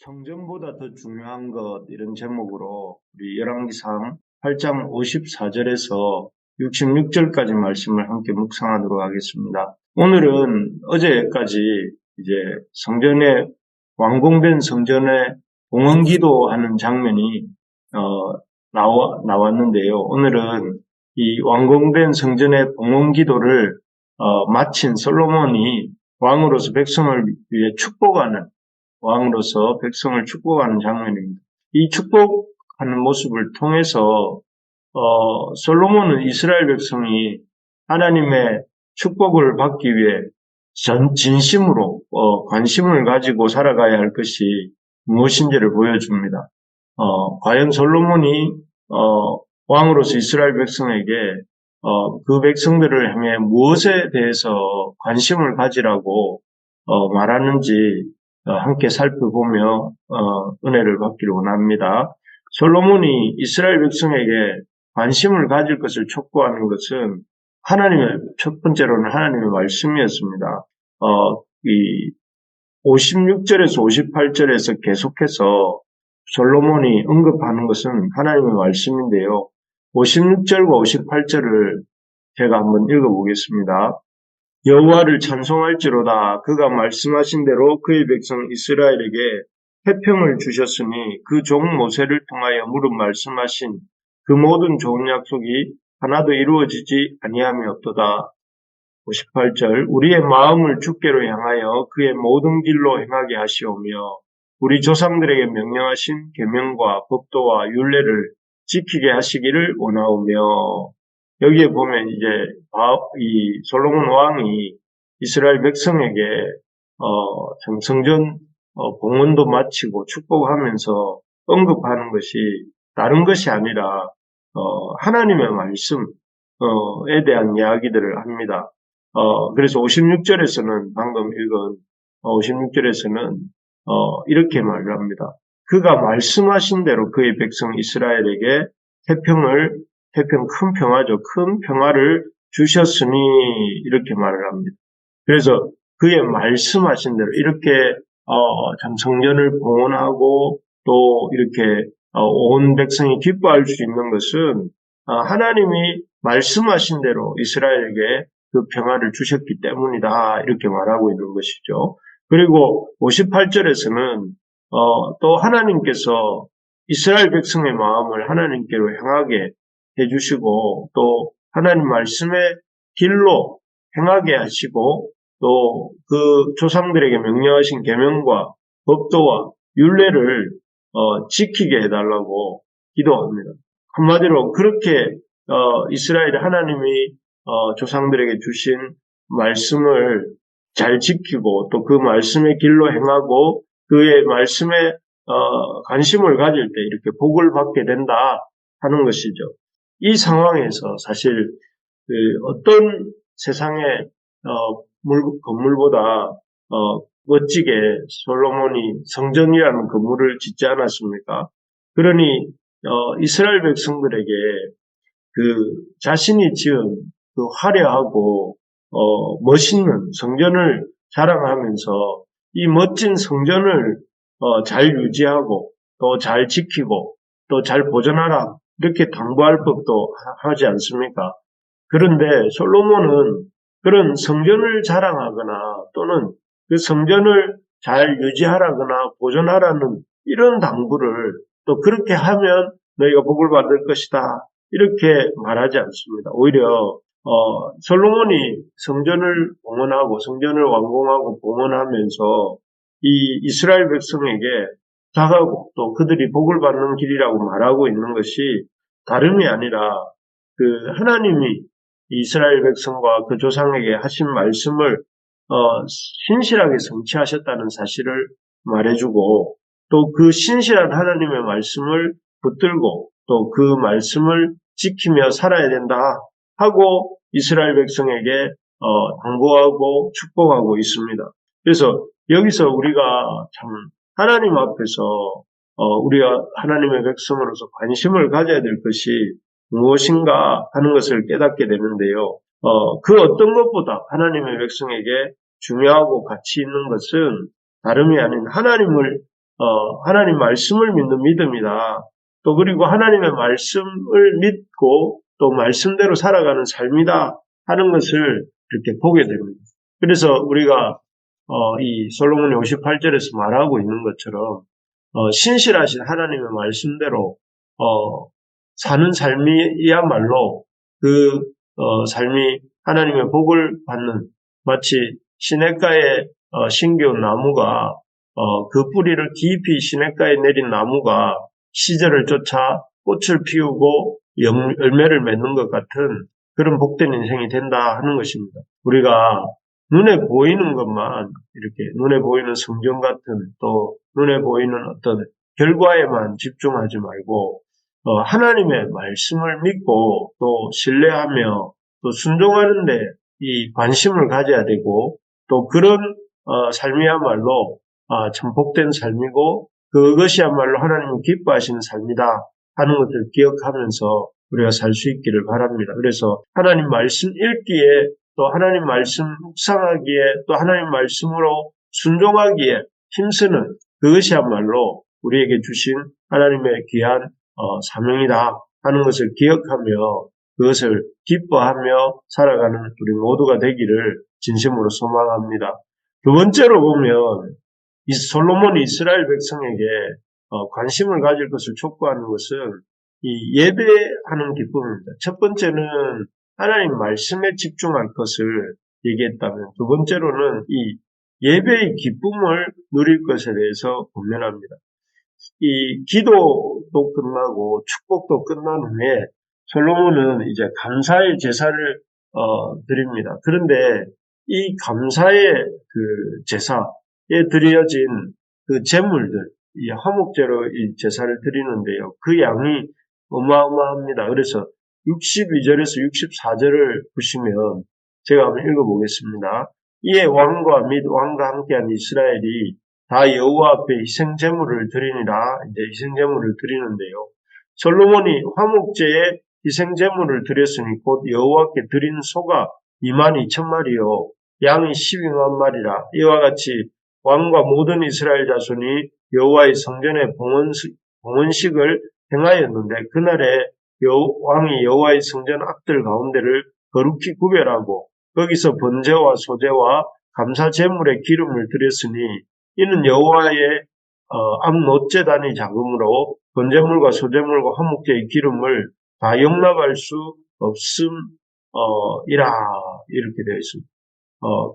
성전보다 더 중요한 것 이런 제목으로 우리 열왕기상 8장 54절에서 66절까지 말씀을 함께 묵상하도록 하겠습니다. 오늘은 어제까지 이제 성전에 완공된 성전에 봉헌기도하는 장면이 나왔는데요. 오늘은 이 완공된 성전의 봉헌기도를 마친 솔로몬이 왕으로서 백성을 위해 축복하는 왕으로서 백성을 축복하는 장면입니다. 이 축복하는 모습을 통해서 솔로몬은 이스라엘 백성이 하나님의 축복을 받기 위해 진심으로 관심을 가지고 살아가야 할 것이 무엇인지를 보여줍니다. 과연 솔로몬이 왕으로서 이스라엘 백성에게 그 백성들을 향해 무엇에 대해서 관심을 가지라고 말하는지 함께 살펴보며 은혜를 받기를 원합니다. 솔로몬이 이스라엘 백성에게 관심을 가질 것을 촉구하는 것은 첫 번째로는 하나님의 말씀이었습니다. 이 56절에서 58절에서 계속해서 솔로몬이 언급하는 것은 하나님의 말씀인데요. 56절과 58절을 제가 한번 읽어보겠습니다. 여호와를 찬송할지로다. 그가 말씀하신 대로 그의 백성 이스라엘에게 태평을 주셨으니 그 종 모세를 통하여 무릇 말씀하신 그 모든 좋은 약속이 하나도 이루어지지 아니함이 없도다. 58절 우리의 마음을 주께로 향하여 그의 모든 길로 행하게 하시오며 우리 조상들에게 명령하신 계명과 법도와 율례를 지키게 하시기를 원하오며. 여기에 보면 이제 이 솔로몬 왕이 이스라엘 백성에게 성전 봉헌도 마치고 축복하면서 언급하는 것이 다른 것이 아니라 하나님의 말씀에 대한 이야기들을 합니다. 그래서 56절에서는 방금 읽은 56절에서는 이렇게 말을 합니다. 그가 말씀하신 대로 그의 백성 이스라엘에게 태평 큰 평화죠. 큰 평화를 주셨으니 이렇게 말을 합니다. 그래서 그의 말씀하신 대로 이렇게 참 성전을 봉헌하고 또 이렇게 온 백성이 기뻐할 수 있는 것은 하나님이 말씀하신 대로 이스라엘에게 그 평화를 주셨기 때문이다 이렇게 말하고 있는 것이죠. 그리고 58절에서는 또 하나님께서 이스라엘 백성의 마음을 하나님께로 향하게 해주시고 또 하나님 말씀의 길로 행하게 하시고 또 그 조상들에게 명령하신 계명과 법도와 율례를 지키게 해달라고 기도합니다. 한마디로 그렇게 이스라엘 하나님이 조상들에게 주신 말씀을 잘 지키고 또 그 말씀의 길로 행하고 그의 말씀에 관심을 가질 때 이렇게 복을 받게 된다 하는 것이죠. 이 상황에서 사실 어떤 세상의 건물보다 멋지게 솔로몬이 성전이라는 건물을 짓지 않았습니까? 그러니 이스라엘 백성들에게 그 자신이 지은 그 화려하고 멋있는 성전을 자랑하면서 이 멋진 성전을 잘 유지하고 또 잘 지키고 또 잘 보존하라 이렇게 당부할 법도 하지 않습니까? 그런데 솔로몬은 그런 성전을 자랑하거나 또는 그 성전을 잘 유지하라거나 보존하라는 이런 당부를 또 그렇게 하면 너희가 복을 받을 것이다 이렇게 말하지 않습니다. 오히려 솔로몬이 성전을 봉헌하고 성전을 완공하고 봉헌하면서 이 이스라엘 백성에게 다가오고 또 그들이 복을 받는 길이라고 말하고 있는 것이 다름이 아니라 그 하나님이 이스라엘 백성과 그 조상에게 하신 말씀을 신실하게 성취하셨다는 사실을 말해주고 또 그 신실한 하나님의 말씀을 붙들고 또 그 말씀을 지키며 살아야 된다 하고 이스라엘 백성에게 당부하고 축복하고 있습니다. 그래서 여기서 우리가 참 하나님 앞에서 우리가 하나님의 백성으로서 관심을 가져야 될 것이 무엇인가 하는 것을 깨닫게 되는데요. 그 어떤 것보다 하나님의 백성에게 중요하고 가치 있는 것은 다름이 아닌 하나님을 하나님 말씀을 믿는 믿음이다. 또 그리고 하나님의 말씀을 믿고 또 말씀대로 살아가는 삶이다 하는 것을 이렇게 보게 됩니다. 그래서 우리가 이 솔로몬이 58절에서 말하고 있는 것처럼 신실하신 하나님의 말씀대로 사는 삶이야말로 그 삶이 하나님의 복을 받는, 마치 시냇가에 심겨온 나무가 그 뿌리를 깊이 시냇가에 내린 나무가 시절을 쫓아 꽃을 피우고 열매를 맺는 것 같은 그런 복된 인생이 된다 하는 것입니다. 우리가 눈에 보이는 것만, 이렇게 눈에 보이는 성경 같은, 또 눈에 보이는 어떤 결과에만 집중하지 말고 하나님의 말씀을 믿고 또 신뢰하며 또 순종하는 데 이 관심을 가져야 되고, 또 그런 삶이야말로 참 복된 삶이고 그것이야말로 하나님이 기뻐하시는 삶이다 하는 것을 기억하면서 우리가 살 수 있기를 바랍니다. 그래서 하나님 말씀 읽기에, 또 하나님 말씀 묵상하기에, 또 하나님 말씀으로 순종하기에 힘쓰는 그것이야말로 우리에게 주신 하나님의 귀한 사명이다 하는 것을 기억하며 그것을 기뻐하며 살아가는 우리 모두가 되기를 진심으로 소망합니다. 두 번째로 보면 이 솔로몬이 이스라엘 백성에게 관심을 가질 것을 촉구하는 것은 이 예배하는 기쁨입니다. 첫 번째는 하나님 말씀에 집중할 것을 얘기했다면, 두 번째로는 이 예배의 기쁨을 누릴 것에 대해서 권면합니다. 이 기도도 끝나고 축복도 끝난 후에 솔로몬은 이제 감사의 제사를 드립니다. 그런데 이 감사의 그 제사에 드려진 그 제물들, 이 화목제로 이 제사를 드리는데요. 그 양이 어마어마합니다. 그래서 62절에서 64절을 보시면 제가 한번 읽어보겠습니다. 이에 왕과 및 왕과 함께한 이스라엘이 다 여호와 앞에 희생제물을 드리니라. 이제 희생제물을 드리는데요. 솔로몬이 화목제에 희생제물을 드렸으니 곧 여호와께 드린 소가 22,000마리요 양이 12만 마리라. 이와 같이 왕과 모든 이스라엘 자손이 여호와의 성전에 봉헌식을 행하였는데, 그날에 왕이 여호와의 성전 앞들 가운데를 거룩히 구별하고 거기서 번제와 소제와 감사 제물의 기름을 드렸으니, 이는 여호와의 암노제단의 자금으로 번제물과 소제물과 화목제의 기름을 다 용납할 수 없음이라. 이렇게 되어 있습니다.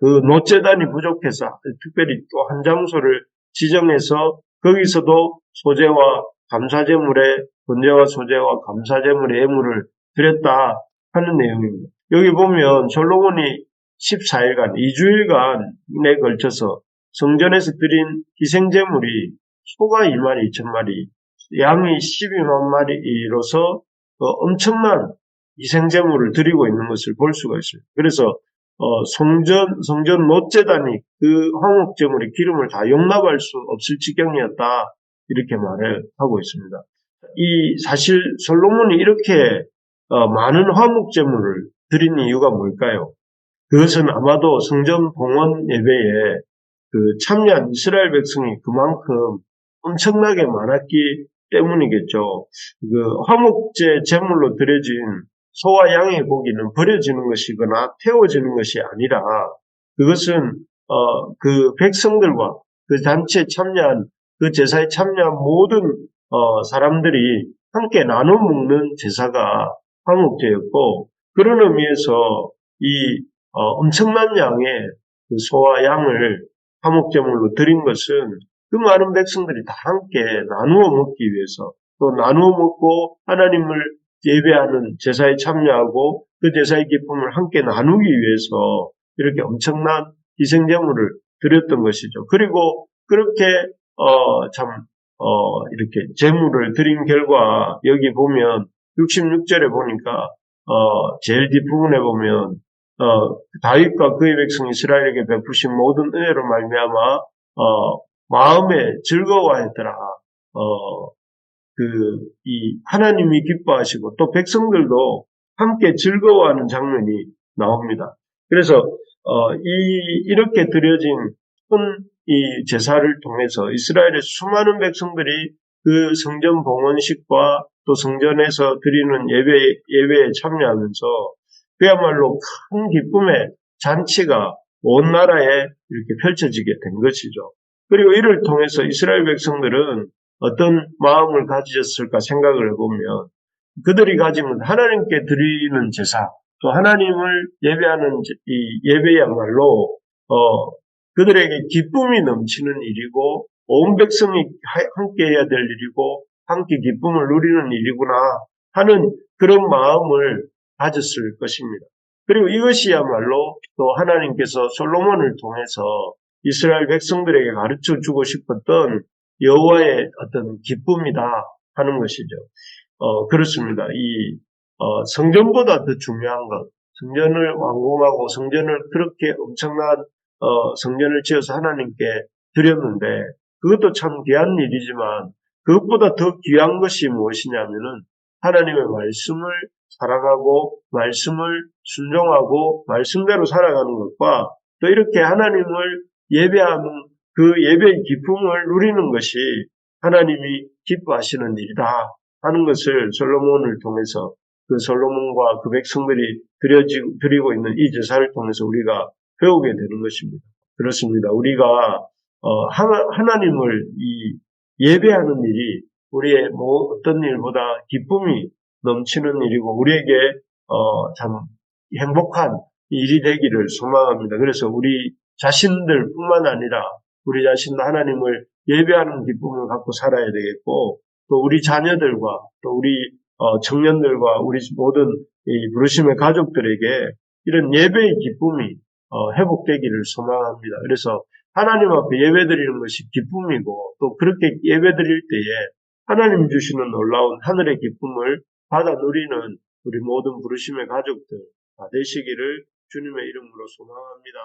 그 노제단이 부족해서 특별히 또 한 장소를 지정해서 거기서도 소제와 감사제물의 번제와 소제와 감사제물의 예물을 드렸다 하는 내용입니다. 여기 보면 솔로몬이 14일간, 2주일간에 걸쳐서 성전에서 드린 희생제물이 소가 22,000마리, 양이 12만 마리로서 엄청난 희생제물을 드리고 있는 것을 볼 수가 있습니다. 그래서 성전 노제단이 그 화목제물의 기름을 다 용납할 수 없을 지경이었다, 이렇게 말을 하고 있습니다. 이 사실 솔로몬이 이렇게 많은 화목제물을 드린 이유가 뭘까요? 그것은 아마도 성전 봉헌 예배에 그 참여한 이스라엘 백성이 그만큼 엄청나게 많았기 때문이겠죠. 그 화목제 제물로 드려진 소와 양의 고기는 버려지는 것이거나 태워지는 것이 아니라, 그것은 그 백성들과 그 단체에 참여한, 그 제사에 참여한 모든 사람들이 함께 나눠 먹는 제사가 화목제였고, 그런 의미에서 이 엄청난 양의 그 소와 양을 화목제물로 드린 것은 그 많은 백성들이 다 함께 나누어 먹기 위해서, 또 나누어 먹고 하나님을 예배하는 제사에 참여하고 그 제사의 기쁨을 함께 나누기 위해서 이렇게 엄청난 희생제물을 드렸던 것이죠. 그리고 그렇게 이렇게 제물을 드린 결과, 여기 보면 66절에 보니까 제일 뒷부분에 보면 다윗과 그의 백성 이스라엘에게 베푸신 모든 은혜로 말미암아 마음에 즐거워했더라. 이 하나님이 기뻐하시고 또 백성들도 함께 즐거워하는 장면이 나옵니다. 그래서 이렇게 드려진 큰 이 제사를 통해서 이스라엘의 수많은 백성들이 그 성전 봉헌식과 또 성전에서 드리는 예배에 참여하면서 그야말로 큰 기쁨의 잔치가 온 나라에 이렇게 펼쳐지게 된 것이죠. 그리고 이를 통해서 이스라엘 백성들은 어떤 마음을 가지셨을까 생각을 해보면 그들이 가진 하나님께 드리는 제사, 또 하나님을 예배하는 이 예배야말로 그들에게 기쁨이 넘치는 일이고 온 백성이 함께 해야 될 일이고 함께 기쁨을 누리는 일이구나 하는 그런 마음을 가졌을 것입니다. 그리고 이것이야말로 또 하나님께서 솔로몬을 통해서 이스라엘 백성들에게 가르쳐 주고 싶었던 여호와의 어떤 기쁨이다 하는 것이죠. 그렇습니다. 성전보다 더 중요한 것, 성전을 완공하고 성전을 그렇게 엄청난 성전을 지어서 하나님께 드렸는데 그것도 참 귀한 일이지만 그것보다 더 귀한 것이 무엇이냐면은 하나님의 말씀을 살아가고 말씀을 순종하고 말씀대로 살아가는 것과 또 이렇게 하나님을 예배하는 그 예배의 기쁨을 누리는 것이 하나님이 기뻐하시는 일이다 하는 것을 솔로몬을 통해서 그 솔로몬과 그 백성들이 드리고 있는 이 제사를 통해서 우리가 배우게 되는 것입니다. 그렇습니다. 우리가 하나님을 예배하는 일이 우리의 어떤 일보다 기쁨이 넘치는 일이고 우리에게 참 행복한 일이 되기를 소망합니다. 그래서 우리 자신들뿐만 아니라 우리 자신도 하나님을 예배하는 기쁨을 갖고 살아야 되겠고 또 우리 자녀들과 또 우리 청년들과 우리 모든 이 부르심의 가족들에게 이런 예배의 기쁨이 회복되기를 소망합니다. 그래서 하나님 앞에 예배드리는 것이 기쁨이고 또 그렇게 예배드릴 때에 하나님 주시는 놀라운 하늘의 기쁨을 받아 누리는 우리 모든 부르심의 가족들 되시기를 주님의 이름으로 소망합니다.